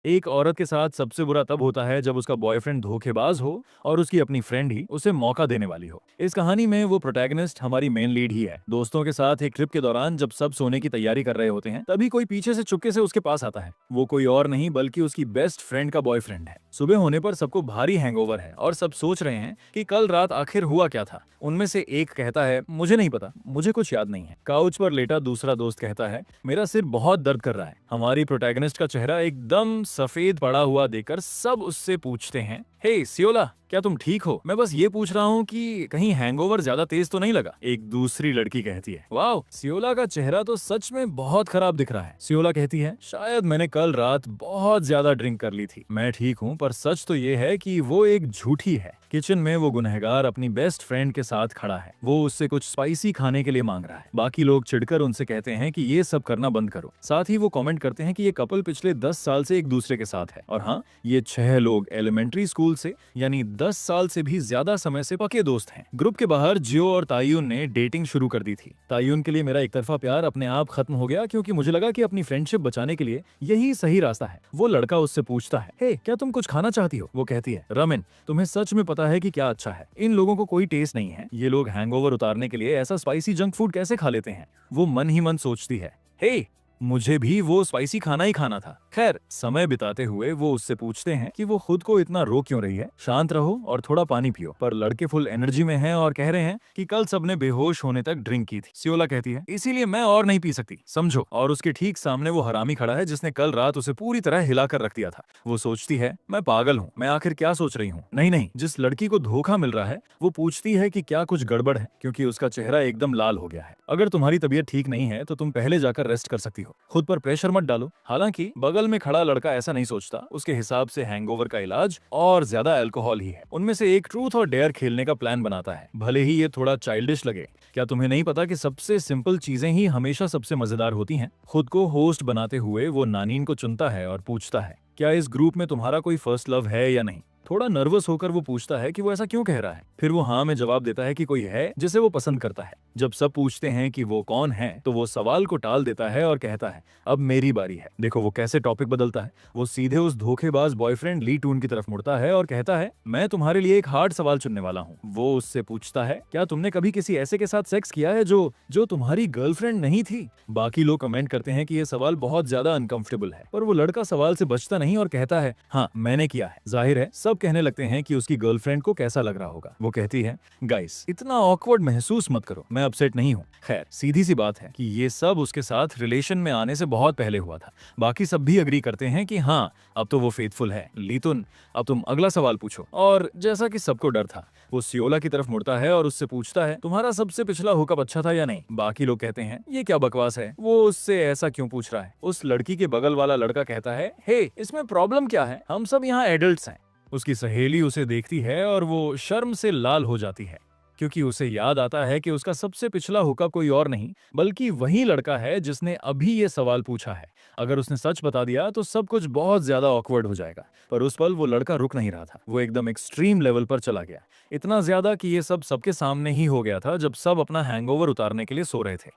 एक औरत के साथ सबसे बुरा तब होता है जब उसका बॉयफ्रेंड धोखेबाज हो और उसकी अपनी फ्रेंड ही उसे मौका देने वाली हो। इस कहानी में वो प्रोटैगनिस्ट हमारी मेन लीड ही है। दोस्तों के साथ एक ट्रिप के दौरान जब सब सोने की तैयारी कर रहे होते हैं, तभी कोई पीछे से चुपके से उसके पास आता है। वो कोई और नहीं बल्कि उसकी बेस्ट फ्रेंड का बॉयफ्रेंड है। सुबह होने पर सबको भारी हैंगओवर है और सब सोच रहे हैं कि कल रात आखिर हुआ क्या था। उनमें से एक कहता है, मुझे नहीं पता, मुझे कुछ याद नहीं है। काउच पर लेटा दूसरा दोस्त कहता है, मेरा सिर बहुत दर्द कर रहा है। हमारी प्रोटैगनिस्ट का चेहरा एकदम सफेद पड़ा हुआ देखकर सब उससे पूछते हैं, हे सियोला, क्या तुम ठीक हो? मैं बस ये पूछ रहा हूँ कि कहीं हैंगओवर ज्यादा तेज तो नहीं लगा। एक दूसरी लड़की कहती है, वाह, सियोला का चेहरा तो सच में बहुत खराब दिख रहा है। सियोला कहती है, शायद मैंने कल रात बहुत ज्यादा ड्रिंक कर ली थी। मैं ठीक हूँ, पर सच तो ये है कि वो एक झूठी है। किचन में वो गुनहगार अपनी बेस्ट फ्रेंड के साथ खड़ा है। वो उससे कुछ स्पाइसी खाने के लिए मांग रहा है। बाकी लोग चिढ़कर उनसे कहते हैं कि ये सब करना बंद करो। साथ ही वो कमेंट करते हैं कि ये कपल पिछले 10 साल से एक दूसरे के साथ है। और हाँ, ये 6 लोग एलिमेंट्री स्कूल से यानी 10 साल से भी ज्यादा समय से पक्के दोस्त हैं। ग्रुप के बाहर जियो और तायुन ने डेटिंग शुरू कर दी थी। तायुन के लिए मेरा एक तरफा प्यार अपने आप खत्म हो गया, क्योंकि मुझे लगा कि अपनी फ्रेंडशिप बचाने के लिए यही सही रास्ता है। वो लड़का उससे पूछता है, हे, क्या तुम कुछ खाना चाहती हो? वो कहती है, रमिन, तुम्हें सच में पता है कि क्या अच्छा है? इन लोगों को कोई टेस्ट नहीं है। ये लोग हैंगओवर उतारने के लिए ऐसा स्पाइसी जंक फूड कैसे खा लेते हैं? वो मन ही मन सोचती है, हे, मुझे भी वो स्पाइसी खाना ही खाना था। खैर, समय बिताते हुए वो उससे पूछते हैं कि वो खुद को इतना रो क्यों रही है। शांत रहो और थोड़ा पानी पियो। पर लड़के फुल एनर्जी में हैं और कह रहे हैं कि कल सबने बेहोश होने तक ड्रिंक की थी। सियोला कहती है, इसीलिए मैं और नहीं पी सकती, समझो। और उसके ठीक सामने वो हरामी खड़ा है जिसने कल रात उसे पूरी तरह हिलाकर रख दिया था। वो सोचती है, मैं पागल हूँ, मैं आखिर क्या सोच रही हूँ। नहीं नहीं, जिस लड़की को धोखा मिल रहा है वो पूछती है कि क्या कुछ गड़बड़ है, क्योंकि उसका चेहरा एकदम लाल हो गया है। अगर तुम्हारी तबीयत ठीक नहीं है तो तुम पहले जाकर रेस्ट कर सकती हो, खुद पर प्रेशर मत डालो। हालांकि बगल में खड़ा लड़का ऐसा नहीं सोचता। उसके हिसाब से हैंगओवर का इलाज और ज्यादा अल्कोहल ही है। उनमें से एक ट्रूथ और डेयर खेलने का प्लान बनाता है, भले ही ये थोड़ा चाइल्डिश लगे। क्या तुम्हें नहीं पता कि सबसे सिंपल चीजें ही हमेशा सबसे मजेदार होती हैं? खुद को होस्ट बनाते हुए वो नानीन को चुनता है और पूछता है, क्या इस ग्रुप में तुम्हारा कोई फर्स्ट लव है या नहीं? थोड़ा नर्वस होकर वो पूछता है कि वो ऐसा क्यों कह रहा है। फिर वो हाँ में जवाब देता है कि कोई है जिसे वो पसंद करता है। जब सब पूछते हैं कि वो कौन है, तो वो सवाल को टाल देता है और कहता है, अब मेरी बारी है। देखो वो कैसे टॉपिक बदलता है। वो सीधे उस धोखेबाज बॉयफ्रेंड ली टून की तरफ मुड़ता है और कहता है, मैं तुम्हारे लिए एक हार्ड सवाल चुनने वाला हूँ। वो उससे पूछता है, क्या तुमने कभी किसी ऐसे के साथ सेक्स किया है जो तुम्हारी गर्लफ्रेंड नहीं थी? बाकी लोग कमेंट करते हैं कि ये सवाल बहुत ज्यादा अनकंफर्टेबल है, पर वो लड़का सवाल से बचता नहीं और कहता है, हाँ, मैंने किया है। जाहिर है सब कहने लगते हैं कि उसकी गर्लफ्रेंड को कैसा लग रहा होगा। वो कहती है, गाइस, इतना ऑकवर्ड महसूस मत करो, मैं अपसेट नहीं हूँ। खैर, सीधी सी बात है कि ये सब उसके साथ रिलेशन में आने से बहुत पहले हुआ था। बाकी सब भी अग्री करते हैं कि हाँ, अब तो वो फेथफुल है। लीतुन, अब तुम अगला सवाल पूछो। और जैसा कि सबको डर था, वो सियोला की तरफ मुड़ता है और उससे पूछता है, तुम्हारा सबसे पिछला हुकअप अच्छा था या नहीं? बाकी लोग कहते हैं, ये क्या बकवास है, वो उससे ऐसा क्यों पूछ रहा है? उस लड़की के बगल वाला लड़का कहता है, हे, इसमें प्रॉब्लम क्या है? हम सब यहाँ एडल्ट्स हैं। उसकी सहेली उसे देखती है और वो शर्म से लाल हो जाती है, क्योंकि उसे याद आता है कि उसका सबसे पिछला हुकअप कोई और नहीं बल्कि वही लड़का है जिसने अभी ये सवाल पूछा है। अगर उसने सच बता दिया तो सब कुछ बहुत ज्यादा ऑकवर्ड हो जाएगा। पर उस पल वो लड़का रुक नहीं रहा था। वो एकदम एक्सट्रीम लेवल पर चला गया, इतना ज्यादा कि ये सब सबके सामने ही हो गया था जब सब अपना हैंगओवर उतारने के लिए सो रहे थे।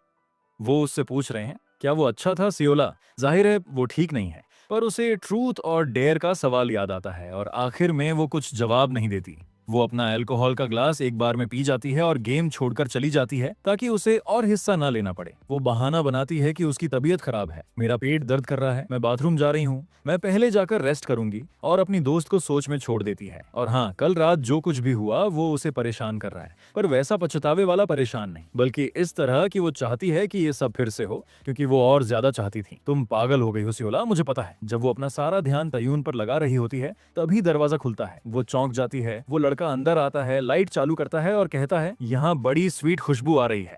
वो उससे पूछ रहे हैं, क्या वो अच्छा था सियोला? जाहिर है वो ठीक नहीं है, पर उसे ट्रूथ और डेयर का सवाल याद आता है और आखिर में वो कुछ जवाब नहीं देती। वो अपना अल्कोहल का ग्लास एक बार में पी जाती है और गेम छोड़कर चली जाती है ताकि उसे और हिस्सा ना लेना पड़े। वो बहाना बनाती है कि उसकी तबीयत खराब है, मेरा पेट दर्द कर रहा है, मैं बाथरूम जा रही हूँ, मैं पहले जाकर रेस्ट करूंगी, और अपनी दोस्त को सोच में छोड़ देती है। और हाँ, कल रात जो कुछ भी हुआ वो उसे परेशान कर रहा है, पर वैसा पछतावे वाला परेशान नहीं, बल्कि इस तरह कि वो चाहती है कि ये सब फिर से हो, क्योंकि वो और ज्यादा चाहती थी। तुम पागल हो गई हो सियोला, मुझे पता है। जब वो अपना सारा ध्यान तयून पर लगा रही होती है तभी दरवाजा खुलता है। वो चौंक जाती है। वो लड़का अंदर आता है, लाइट चालू करता है और कहता है, यहाँ बड़ी स्वीट खुशबू आ रही है,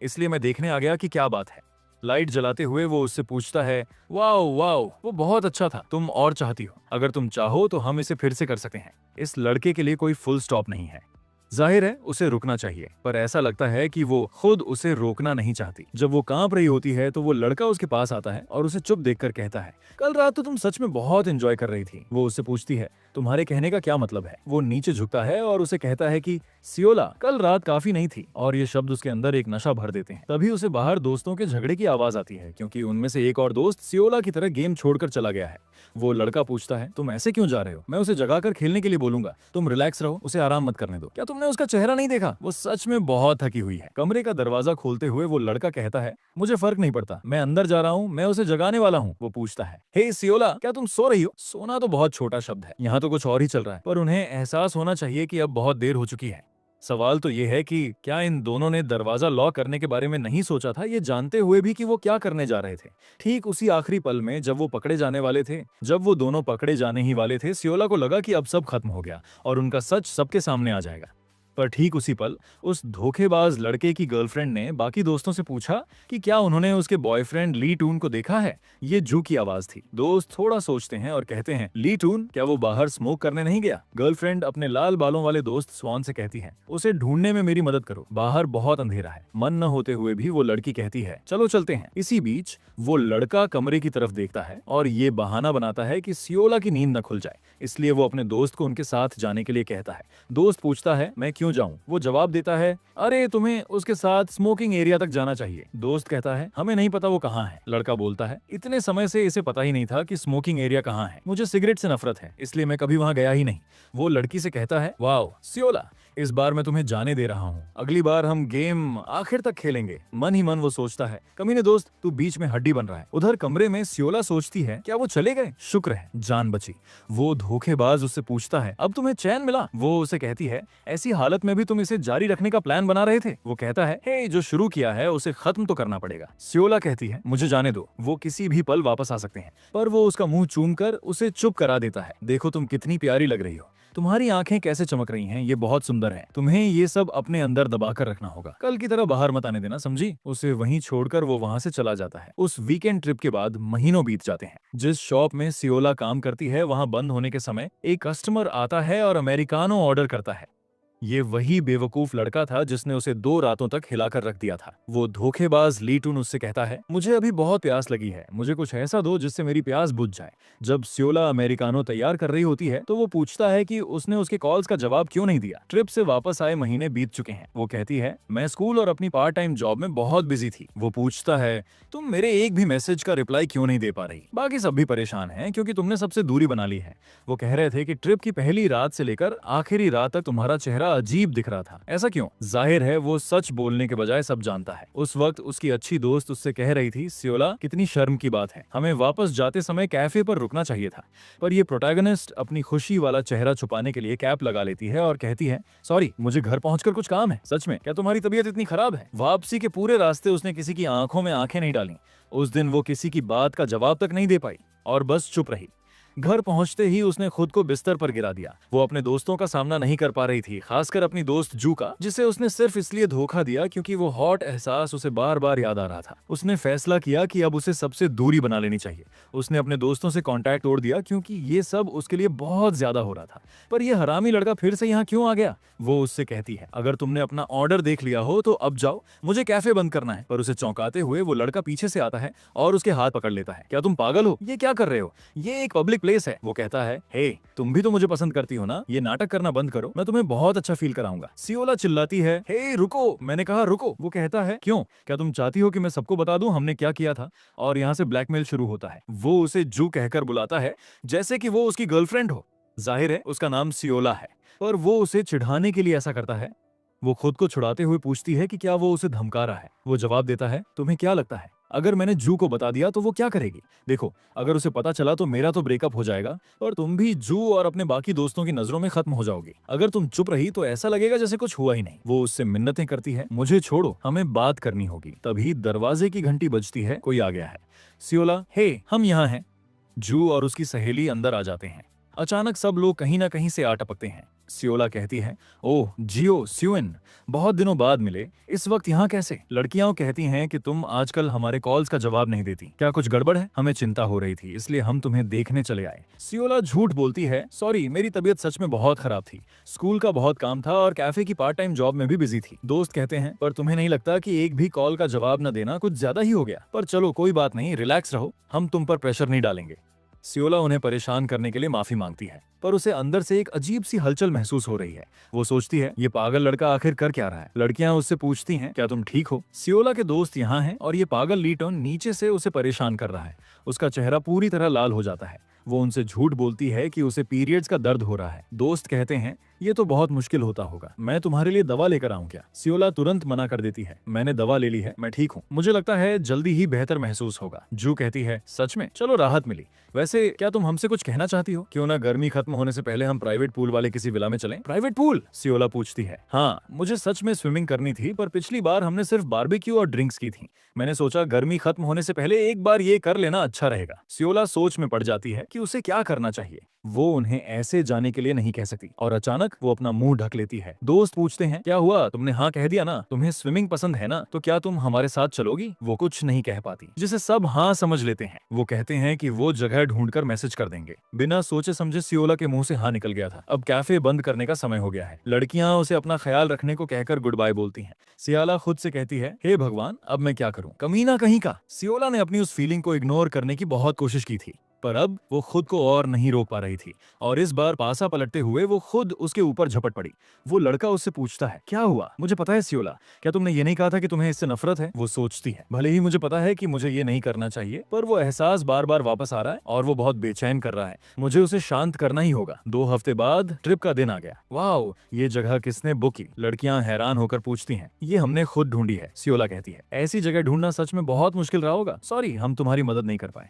इसलिए मैं देखने आ गया कि क्या बात है। लाइट जलाते हुए वो उससे पूछता है, वाओ वाओ, वो बहुत अच्छा था, तुम और चाहती हो? अगर तुम चाहो तो हम इसे फिर से कर सकते हैं। इस लड़के के लिए कोई फुल स्टॉप नहीं है। जाहिर है उसे रुकना चाहिए, पर ऐसा लगता है कि वो खुद उसे रोकना नहीं चाहती। जब वो कांप रही होती है तो वो लड़का उसके पास आता है और उसे चुप देखकर कहता है, कल रात तो तुम सच में बहुत एंजॉय कर रही थी। वो उससे पूछती है, तुम्हारे कहने का क्या मतलब है? वो नीचे झुकता है और उसे कहता है कि सियोला, कल रात काफी नहीं थी। और ये शब्द उसके अंदर एक नशा भर देते हैं। तभी उसे बाहर दोस्तों के झगड़े की आवाज आती है, क्योंकि उनमें से एक और दोस्त सियोला की तरह गेम छोड़कर चला गया है। वो लड़का पूछता है, तुम ऐसे क्यों जा रहे हो? मैं उसे जगाकर खेलने के लिए बोलूंगा, तुम रिलैक्स रहो, उसे आराम मत करने दो। क्या तुमने उसका चेहरा नहीं देखा? वो सच में बहुत थकी हुई है। कमरे का दरवाजा खोलते हुए वो लड़का कहता है, मुझे फर्क नहीं पड़ता, मैं अंदर जा रहा हूँ, मैं उसे जगाने वाला हूँ। वो पूछता है, हे सियोला, क्या तुम सो रही हो? सोना तो बहुत छोटा शब्द है, यहाँ तो कुछ और ही चल रहा है। पर उन्हें एहसास होना चाहिए कि अब बहुत देर हो चुकी है। सवाल तो ये है कि क्या इन दोनों ने दरवाजा लॉक करने के बारे में नहीं सोचा था, ये जानते हुए भी कि वो क्या करने जा रहे थे। ठीक उसी आखिरी पल में जब वो पकड़े जाने वाले थे, जब वो दोनों पकड़े जाने ही वाले थे, सियोला को लगा कि अब सब खत्म हो गया और उनका सच सबके सामने आ जाएगा। पर ठीक उसी पल उस धोखेबाज लड़के की गर्लफ्रेंड ने बाकी दोस्तों से पूछा कि क्या उन्होंने उसके बॉयफ्रेंड ली टून को देखा है। ये जू की आवाज थी। दोस्त थोड़ा सोचते हैं और कहते हैं, ली टून, क्या वो बाहर स्मोक करने नहीं गया? गर्लफ्रेंड अपने लाल बालों वाले दोस्त स्वान से कहती है, उसे ढूंढने में मेरी मदद करो, बाहर बहुत अंधेरा है। मन न होते हुए भी वो लड़की कहती है, चलो चलते हैं। इसी बीच वो लड़का कमरे की तरफ देखता है और ये बहाना बनाता है कि सियोला की नींद न खुल जाए, इसलिए वो अपने दोस्त को उनके साथ जाने के लिए कहता है। दोस्त पूछता है, मैं क्यों जाऊं? वो जवाब देता है, अरे तुम्हें उसके साथ स्मोकिंग एरिया तक जाना चाहिए। दोस्त कहता है, हमें नहीं पता वो कहाँ है। लड़का बोलता है, इतने समय से इसे पता ही नहीं था कि स्मोकिंग एरिया कहाँ है। मुझे सिगरेट से नफरत है, इसलिए मैं कभी वहाँ गया ही नहीं। वो लड़की से कहता है, वाओ सियोला, इस बार मैं तुम्हें जाने दे रहा हूँ, अगली बार हम गेम आखिर तक खेलेंगे। मन ही मन वो सोचता है, कमीने दोस्त, तू बीच में हड्डी बन रहा है। उधर कमरे में सियोला सोचती है, क्या वो चले गए? शुक्र है जान बची। वो धोखेबाज उससे पूछता है, अब तुम्हें चैन मिला? वो उसे कहती है, ऐसी हालत में भी तुम इसे जारी रखने का प्लान बना रहे थे? वो कहता है, हे, जो शुरू किया है उसे खत्म तो करना पड़ेगा। सियोला कहती है, मुझे जाने दो, वो किसी भी पल वापस आ सकते हैं। पर वो उसका मुंह चूमकर उसे चुप करा देता है। देखो तुम कितनी प्यारी लग रही हो, तुम्हारी आंखें कैसे चमक रही हैं, ये बहुत सुंदर है। तुम्हें ये सब अपने अंदर दबा कर रखना होगा, कल की तरह बाहर मत आने देना, समझी? उसे वहीं छोड़कर वो वहां से चला जाता है। उस वीकेंड ट्रिप के बाद महीनों बीत जाते हैं। जिस शॉप में सियोला काम करती है वहां बंद होने के समय एक कस्टमर आता है और अमेरिकानो ऑर्डर करता है। ये वही बेवकूफ लड़का था जिसने उसे 2 रातों तक हिलाकर रख दिया था। वो धोखेबाज ली टून उससे कहता है, मुझे अभी बहुत प्यास लगी है, मुझे कुछ ऐसा दो जिससे मेरी प्यास बुझ जाए। जब सियोला अमेरिकानो तैयार कर रही होती है तो वो पूछता है कि उसने उसके कॉल्स का जवाब क्यों नहीं दिया। ट्रिप से वापस आए महीने बीत चुके हैं। वो कहती है, मैं स्कूल और अपनी पार्ट टाइम जॉब में बहुत बिजी थी। वो पूछता है, तुम मेरे एक भी मैसेज का रिप्लाई क्यों नहीं दे पा रही? बाकी सब भी परेशान हैं क्योंकि तुमने सबसे दूरी बना ली है। वो कह रहे थे कि ट्रिप की पहली रात से लेकर आखिरी रात तक तुम्हारा चेहरा अजीब दिख रहा था। ऐसा क्यों? जाहिर है वो सच बोलने के बजाय सब जानता है। उस वक्त उसकी अच्छी दोस्त उससे कह रही थी, सियोला, कितनी शर्म की बात है, हमें वापस जाते समय कैफे पर रुकना चाहिए था। पर ये प्रोटैगनिस्ट अपनी खुशी वाला चेहरा छुपाने के लिए कैप लगा लेती है और कहती है, सॉरी, मुझे घर पहुंचकर कुछ काम है। सच में, क्या तुम्हारी तबीयत इतनी खराब है? वापसी के पूरे रास्ते उसने किसी की आंखों में आंखें नहीं डाली। उस दिन वो किसी की बात का जवाब तक नहीं दे पाई और बस चुप रही। घर पहुंचते ही उसने खुद को बिस्तर पर गिरा दिया। वो अपने दोस्तों का सामना नहीं कर पा रही थी, खासकर अपनी दोस्त जू का, जिसे उसने सिर्फ इसलिए धोखा दिया क्योंकि वो हॉट एहसास उसे बार बार याद आ रहा था। उसने फैसला किया कि अब उसे सबसे दूरी बना लेनी चाहिए। उसने अपने दोस्तों से कांटेक्ट तोड़ दिया क्योंकि ये सब उसके लिए बहुत ज्यादा हो रहा था। पर यह हरामी लड़का फिर से यहाँ क्यों आ गया? वो उससे कहती है, अगर तुमने अपना ऑर्डर देख लिया हो तो अब जाओ, मुझे कैफे बंद करना है। पर उसे चौंकाते हुए वो लड़का पीछे से आता है और उसके हाथ पकड़ लेता है। क्या तुम पागल हो? ये क्या कर रहे हो? ये एक पब्लिक प्लेस है। वो कहता है, हे, तुम भी तो मुझे पसंद करती हो ना, ये नाटक करना बंद करो, मैं तुम्हें बहुत अच्छा फील कराऊंगा। सियोला चिल्लाती है, हे रुको, मैंने कहा रुको। वो कहता है, क्यों? क्या तुम चाहती हो कि मैं सबको बता दूं हमने क्या किया था? और यहाँ से ब्लैकमेल शुरू होता है। वो उसे जू कहकर बुलाता है जैसे कि वो उसकी गर्लफ्रेंड हो। जाहिर है उसका नाम सियोला है, पर वो उसे चिढ़ाने के लिए ऐसा करता है। वो खुद को छुड़ाते हुए पूछती है कि क्या वो उसे धमका रहा है। वो जवाब देता है, तुम्हें क्या लगता है अगर मैंने जू को बता दिया तो वो क्या करेगी? देखो, अगर उसे पता चला तो मेरा तो ब्रेकअप हो जाएगा और तुम भी जू और अपने बाकी दोस्तों की नजरों में खत्म हो जाओगी। अगर तुम चुप रही तो ऐसा लगेगा जैसे कुछ हुआ ही नहीं। वो उससे मिन्नतें करती है, मुझे छोड़ो, हमें बात करनी होगी। तभी दरवाजे की घंटी बजती है, कोई आ गया है। सियोला, हे, हम यहाँ हैं। जू और उसकी सहेली अंदर आ जाते हैं। अचानक सब लोग कहीं ना कहीं से आ टपकते हैं। सियोला कहती है, ओह जियो स्यूइन, बहुत दिनों बाद मिले, इस वक्त यहाँ कैसे? लड़कियां कहती हैं कि तुम आजकल हमारे कॉल्स का जवाब नहीं देती, क्या कुछ गड़बड़ है? हमें चिंता हो रही थी इसलिए हम तुम्हें देखने चले आए। सियोला झूठ बोलती है, सॉरी मेरी तबीयत सच में बहुत खराब थी, स्कूल का बहुत काम था और कैफे की पार्ट टाइम जॉब में भी बिजी थी। दोस्त कहते हैं, पर तुम्हें नहीं लगता कि एक भी कॉल का जवाब न देना कुछ ज्यादा ही हो गया? पर चलो कोई बात नहीं, रिलैक्स रहो, हम तुम पर प्रेशर नहीं डालेंगे। सियोला उन्हें परेशान करने के लिए माफी मांगती है, पर उसे अंदर से एक अजीब सी हलचल महसूस हो रही है। वो सोचती है, ये पागल लड़का आखिर कर क्या रहा है? लड़कियां उससे पूछती हैं, क्या तुम ठीक हो? सियोला के दोस्त यहाँ हैं और ये पागल लीटन नीचे से उसे परेशान कर रहा है। उसका चेहरा पूरी तरह लाल हो जाता है। वो उनसे झूठ बोलती है कि उसे पीरियड्स का दर्द हो रहा है। दोस्त कहते हैं, ये तो बहुत मुश्किल होता होगा, मैं तुम्हारे लिए दवा लेकर आऊं क्या? सियोला तुरंत मना कर देती है, मैंने दवा ले ली है, मैं ठीक हूँ, मुझे लगता है जल्दी ही बेहतर महसूस होगा। जू कहती है, सच में? चलो राहत मिली। वैसे क्या तुम हमसे कुछ कहना चाहती हो? क्यों ना गर्मी खत्म होने से पहले हम प्राइवेट पूल वाले किसी विला में चलें? Private pool? सियोला पूछती है। हाँ, मुझे सच में स्विमिंग करनी थी, पर पिछली बार हमने सिर्फ बारबेक्यू और ड्रिंक्स की थी। मैंने सोचा गर्मी खत्म होने से पहले एक बार ये कर लेना अच्छा रहेगा। सियोला सोच में पड़ जाती है कि उसे क्या करना चाहिए। वो उन्हें ऐसे जाने के लिए नहीं कह सकती और अचानक वो अपना मुंह ढक लेती है। दोस्त पूछते हैं, क्या हुआ? तुमने हाँ कह दिया ना? तुम्हें स्विमिंग पसंद है ना? तो क्या तुम हमारे साथ चलोगी? वो कुछ नहीं कह पाती, जिसे सब हाँ समझ लेते हैं। वो कहते हैं कि वो जगह ढूंढकर मैसेज कर देंगे। बिना सोचे समझे सियोला के मुंह से हाँ निकल गया था। अब कैफे बंद करने का समय हो गया है। लड़कियां उसे अपना ख्याल रखने को कहकर गुड बाय बोलती हैं। सियाला खुद से कहती है, हे भगवान, अब मैं क्या करूं? कमीना कहीं का। सियोला ने अपनी उस फीलिंग को इग्नोर करने की बहुत कोशिश की थी, पर अब वो खुद को और नहीं रोक पा रही थी और इस बार पासा पलटते हुए वो खुद उसके ऊपर झपट पड़ी। वो लड़का उससे पूछता है, क्या हुआ? मुझे पता है सियोला, क्या तुमने ये नहीं कहा था कि तुम्हें इससे नफरत है? वो सोचती है, भले ही मुझे पता है कि मुझे ये नहीं करना चाहिए, पर वो एहसास बार बार वापस आ रहा है और वो बहुत बेचैन कर रहा है। मुझे उसे शांत करना ही होगा। 2 हफ्ते बाद ट्रिप का दिन आ गया। वाओ, ये जगह किसने बुक की? लड़कियां हैरान होकर पूछती हैं। ये हमने खुद ढूंढी है, सियोला कहती है। ऐसी जगह ढूंढना सच में बहुत मुश्किल रहा होगा, सॉरी हम तुम्हारी मदद नहीं कर पाए।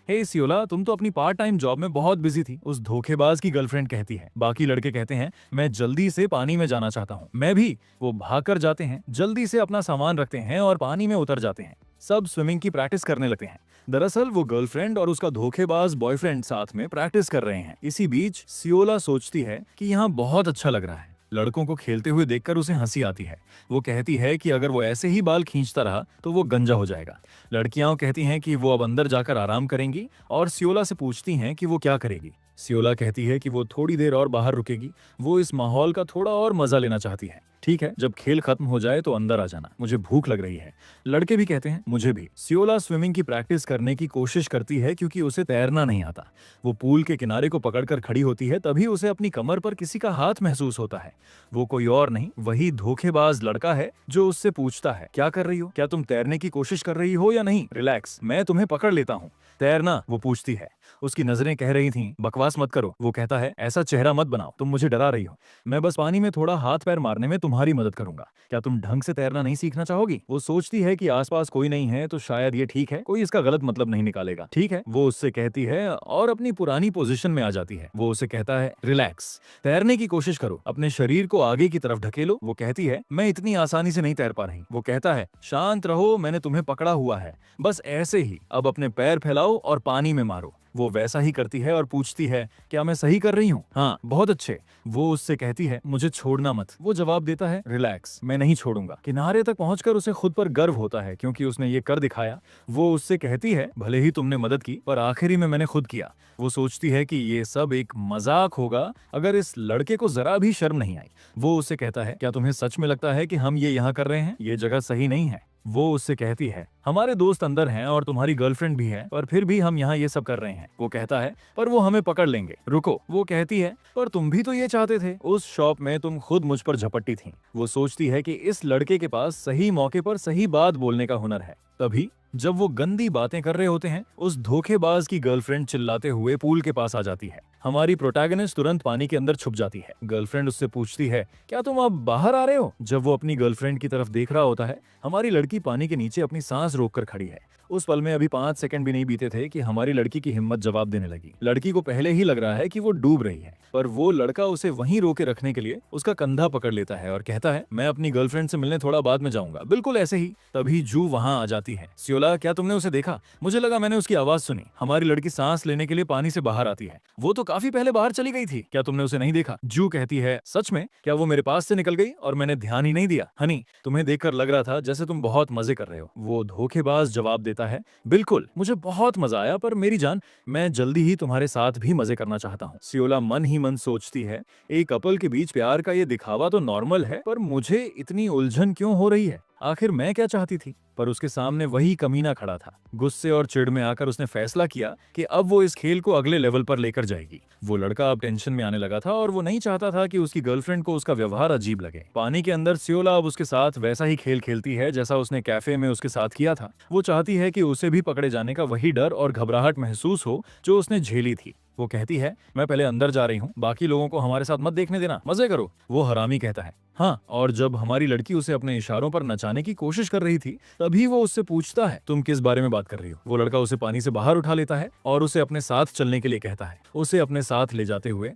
हे सियोला, तुम तो अपनी पार्ट टाइम जॉब में बहुत बिजी थी, उस धोखेबाज की गर्लफ्रेंड कहती है। बाकी लड़के कहते हैं, मैं जल्दी से पानी में जाना चाहता हूँ। मैं भी। वो भागकर जाते हैं, जल्दी से अपना सामान रखते हैं और पानी में उतर जाते हैं। सब स्विमिंग की प्रैक्टिस करने लगते हैं। दरअसल वो गर्लफ्रेंड और उसका धोखेबाज बॉयफ्रेंड साथ में प्रैक्टिस कर रहे हैं। इसी बीच सियोला सोचती है कि यहाँ बहुत अच्छा लग रहा है। लड़कों को खेलते हुए देखकर उसे हंसी आती है। वो कहती है कि अगर वो ऐसे ही बाल खींचता रहा तो वो गंजा हो जाएगा। लड़कियां कहती हैं कि वो अब अंदर जाकर आराम करेंगी और सियोला से पूछती हैं कि वो क्या करेगी। सियोला कहती है कि वो थोड़ी देर और बाहर रुकेगी, वो इस माहौल का थोड़ा और मजा लेना चाहती है। ठीक है, जब खेल खत्म हो जाए तो अंदर आ जाना, मुझे भूख लग रही है। लड़के भी कहते हैं, मुझे भी। सियोला स्विमिंग की प्रैक्टिस करने की कोशिश करती है क्योंकि उसे तैरना नहीं आता। वो पूल के किनारे को पकड़कर खड़ी होती है, तभी उसे अपनी कमर पर किसी का हाथ महसूस होता है। वो कोई और नहीं, वही धोखेबाज लड़का है जो उससे पूछता है, क्या कर रही हो? क्या तुम तैरने की कोशिश कर रही हो या नहीं? रिलैक्स, मैं तुम्हें पकड़ लेता हूँ। तैरना? वो पूछती है। उसकी नजरें कह रही थीं, बकवास मत करो। वो कहता है, ऐसा चेहरा मत बनाओ, तुम मुझे डरा रही हो। मैं बस पानी में थोड़ा हाथ पैर मारने में तुम्हारी मदद करूंगा। क्या तुम ढंग से तैरना नहीं सीखना चाहोगी? वो सोचती है कि आसपास कोई नहीं है तो शायद ये ठीक है, कोई इसका गलत मतलब नहीं निकालेगा। ठीक है, वो उससे कहती है और अपनी पुरानी पोजीशन में आ जाती है। वो उसे कहता है, रिलैक्स, तैरने की कोशिश करो, अपने शरीर को आगे की तरफ ढकेलो। वो कहती है, मैं इतनी आसानी से नहीं तैर पा रही। वो कहता है, शांत रहो, मैंने तुम्हें पकड़ा हुआ है, बस ऐसे ही। अब अपने पैर फैलाओ और पानी में मारो। वो वैसा ही करती है और पूछती है, क्या मैं सही कर रही हूँ? हाँ, बहुत अच्छे। वो उससे कहती है, मुझे छोड़ना मत। वो जवाब देता है, रिलैक्स, मैं नहीं छोड़ूंगा। किनारे तक पहुंचकर उसे खुद पर गर्व होता है क्योंकि उसने ये कर दिखाया। वो उससे कहती है, भले ही तुमने मदद की, पर आखिरी में मैंने खुद किया। वो सोचती है कि ये सब एक मजाक होगा अगर इस लड़के को जरा भी शर्म नहीं आई। वो उससे कहता है, क्या तुम्हें सच में लगता है कि हम ये यहाँ कर रहे हैं? ये जगह सही नहीं है। वो उससे कहती है, हमारे दोस्त अंदर हैं और तुम्हारी गर्लफ्रेंड भी है, पर फिर भी हम यहाँ ये सब कर रहे हैं। वो कहता है, पर वो हमें पकड़ लेंगे। रुको। वो कहती है, पर तुम भी तो ये चाहते थे, उस शॉप में तुम खुद मुझ पर झपट्टी थी। वो सोचती है कि इस लड़के के पास सही मौके पर सही बात बोलने का हुनर है। तभी जब वो गंदी बातें कर रहे होते हैं, उस धोखेबाज की गर्लफ्रेंड चिल्लाते हुए पूल के पास आ जाती है। हमारी प्रोटैगनिस्ट तुरंत पानी के अंदर छुप जाती है। गर्लफ्रेंड उससे पूछती है, क्या तुम अब बाहर आ रहे हो? जब वो अपनी गर्लफ्रेंड की तरफ देख रहा होता है, हमारी लड़की पानी के नीचे अपनी सांस रोककर खड़ी है। उस पल में अभी 5 सेकंड भी नहीं बीते थे कि हमारी लड़की की हिम्मत जवाब देने लगी। लड़की को पहले ही लग रहा है कि वो डूब रही है, पर वो लड़का उसे वहीं रोके रखने के लिए उसका कंधा पकड़ लेता है और कहता है, मैं अपनी गर्लफ्रेंड से मिलने थोड़ा बाद में जाऊंगा। बिल्कुल ऐसे ही तभी जू वहां आ जाती है। सियोला, क्या तुमने उसे देखा? मुझे लगा मैंने उसकी आवाज सुनी। हमारी लड़की सांस लेने के लिए पानी से बाहर आती है। वो तो काफी पहले बाहर चली गई थी। क्या तुमने उसे नहीं देखा? जू कहती है, सच में? क्या वो मेरे पास से निकल गई और मैंने ध्यान ही नहीं दिया? हनी, तुम्हें देखकर लग रहा था जैसे तुम बहुत मजे कर रहे हो। वो धोखेबाज जवाब देता है, बिल्कुल, मुझे बहुत मजा आया, पर मेरी जान, मैं जल्दी ही तुम्हारे साथ भी मजे करना चाहता हूँ। सियोला मन ही मन सोचती है, एक कपल के बीच प्यार का ये दिखावा तो नॉर्मल है, पर मुझे इतनी उलझन क्यों हो रही है? आखिर मैं क्या चाहती थी? पर उसके सामने वही कमीना खड़ा था। गुस्से और चिढ़ में आकर उसने फैसला किया कि अब वो इस खेल को अगले लेवल पर लेकर जाएगी। वो लड़का अब टेंशन में आने लगा था और वो नहीं चाहता था कि उसकी गर्लफ्रेंड को उसका व्यवहार अजीब लगे। पानी के अंदर सियोला अब उसके साथ वैसा ही खेल खेलती है जैसा उसने कैफे में उसके साथ किया था। वो चाहती है कि उसे भी पकड़े जाने का वही डर और घबराहट महसूस हो जो उसने झेली थी। वो कहती है, मैं पहले अंदर जा रही हूँ, बाकी लोगों को हमारे साथ मत देखने देना, मजे करो। वो हरामी कहता है, हाँ, और जब हमारी लड़की उसे अपने इशारों पर नचाने की कोशिश कर रही थी, तभी वो उससे पूछता है, तुम किस बारे में बात कर रही हो? वो लड़का उसे पानी से बाहर उठा लेता है और उसे अपने साथ चलने के लिए कहता है। उसे अपने साथ ले जाते हुए